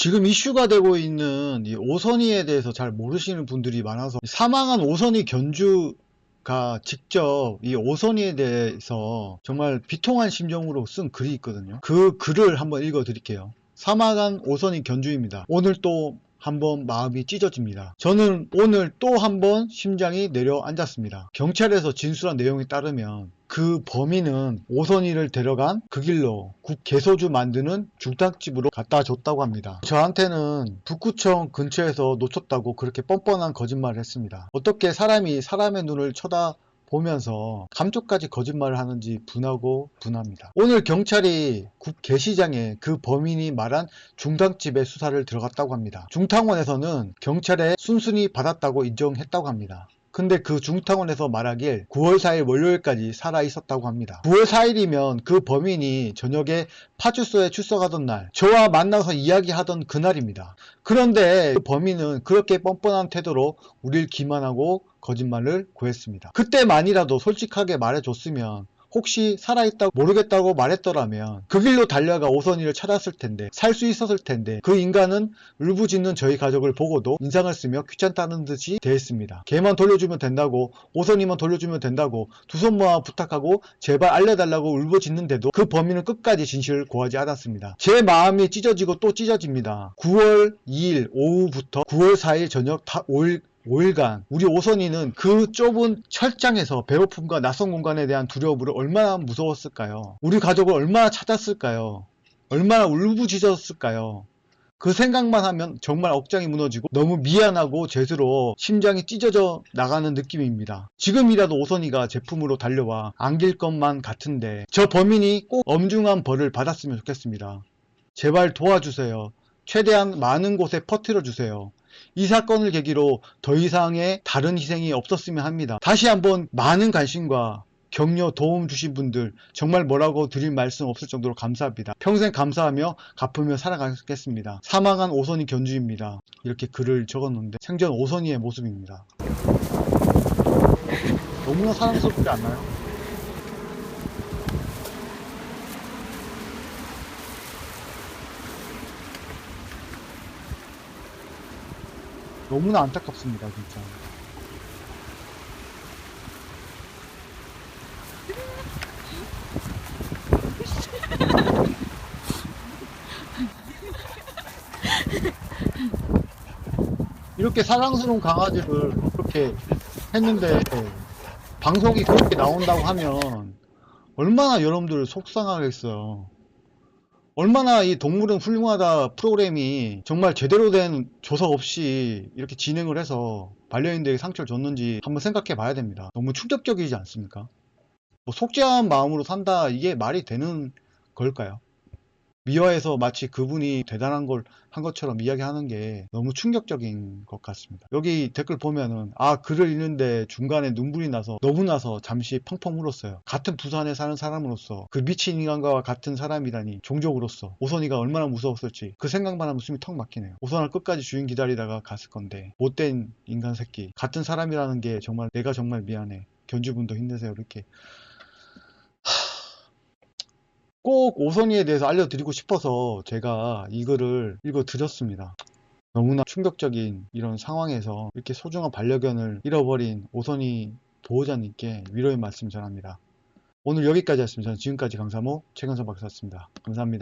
지금 이슈가 되고 있는 이 오선이에 대해서 잘 모르시는 분들이 많아서 사망한 오선이 견주가 직접 이 오선이에 대해서 정말 비통한 심정으로 쓴 글이 있거든요. 그 글을 한번 읽어 드릴게요. 사망한 오선이 견주입니다. 오늘 또 한번 마음이 찢어집니다. 저는 오늘 또 한번 심장이 내려앉았습니다. 경찰에서 진술한 내용에 따르면 그 범인은 오선이를 데려간 그 길로 국 개소주 만드는 중탕집으로 갖다 줬다고 합니다. 저한테는 북구청 근처에서 놓쳤다고 그렇게 뻔뻔한 거짓말을 했습니다. 어떻게 사람이 사람의 눈을 쳐다보면서 감쪽까지 거짓말을 하는지 분하고 분합니다. 오늘 경찰이 국 개시장에 그 범인이 말한 중탕집에 수사를 들어갔다고 합니다. 중탕원에서는 경찰에 순순히 받았다고 인정했다고 합니다. 근데 그 중탕원에서 말하길 9월 4일 월요일까지 살아 있었다고 합니다. 9월 4일이면 그 범인이 저녁에 파출소에 출석하던 날, 저와 만나서 이야기하던 그날입니다. 그런데 그 범인은 그렇게 뻔뻔한 태도로 우릴 기만하고 거짓말을 구했습니다. 그때만이라도 솔직하게 말해줬으면, 혹시 살아있다고 모르겠다고 말했더라면 그 길로 달려가 오선이를 찾았을 텐데, 살 수 있었을 텐데, 그 인간은 울부짖는 저희 가족을 보고도 인상을 쓰며 귀찮다는 듯이 대했습니다. 걔만 돌려주면 된다고, 오선이만 돌려주면 된다고 두 손 모아 부탁하고 제발 알려달라고 울부짖는데도 그 범인은 끝까지 진실을 고하지 않았습니다. 제 마음이 찢어지고 또 찢어집니다. 9월 2일 오후부터 9월 4일 저녁 5일간 우리 오선이는 그 좁은 철장에서 배고픔과 낯선 공간에 대한 두려움으로 얼마나 무서웠을까요? 우리 가족을 얼마나 찾았을까요? 얼마나 울부짖었을까요? 그 생각만 하면 정말 억장이 무너지고 너무 미안하고 죄스러워 심장이 찢어져 나가는 느낌입니다. 지금이라도 오선이가 제품으로 달려와 안길 것만 같은데 저 범인이 꼭 엄중한 벌을 받았으면 좋겠습니다. 제발 도와주세요. 최대한 많은 곳에 퍼뜨려 주세요. 이 사건을 계기로 더 이상의 다른 희생이 없었으면 합니다. 다시 한번 많은 관심과 격려 도움 주신 분들 정말 뭐라고 드릴 말씀 없을 정도로 감사합니다. 평생 감사하며 갚으며 살아가겠습니다. 사망한 오선이 견주입니다. 이렇게 글을 적었는데 생전 오선이의 모습입니다. 너무나 사랑스럽지 않나요? 너무나 안타깝습니다, 진짜. 이렇게 사랑스러운 강아지를 그렇게 했는데 방송이 그렇게 나온다고 하면 얼마나 여러분들 속상하겠어요. 얼마나 이 동물은 훌륭하다 프로그램이 정말 제대로 된 조사 없이 이렇게 진행을 해서 반려인들에게 상처를 줬는지 한번 생각해 봐야 됩니다. 너무 충격적이지 않습니까? 뭐 속죄한 마음으로 산다, 이게 말이 되는 걸까요? 미화해서 마치 그분이 대단한 걸 한 것처럼 이야기하는 게 너무 충격적인 것 같습니다. 여기 댓글 보면은 글을 읽는데 중간에 눈물이 나서 너무나서 잠시 펑펑 울었어요. 같은 부산에 사는 사람으로서 그 미친 인간과 같은 사람이라니, 종족으로서 오선이가 얼마나 무서웠을지 그 생각만 하면 숨이 턱 막히네요. 오선을 끝까지 주인 기다리다가 갔을 건데 못된 인간 새끼, 같은 사람이라는 게 정말 내가 정말 미안해. 견주분도 힘내세요. 이렇게 꼭 오선이에 대해서 알려드리고 싶어서 제가 이 글을 읽어드렸습니다. 너무나 충격적인 이런 상황에서 이렇게 소중한 반려견을 잃어버린 오선이 보호자님께 위로의 말씀 전합니다. 오늘 여기까지 했습니다. 저는 지금까지 강사모 최근선 박사였습니다. 감사합니다.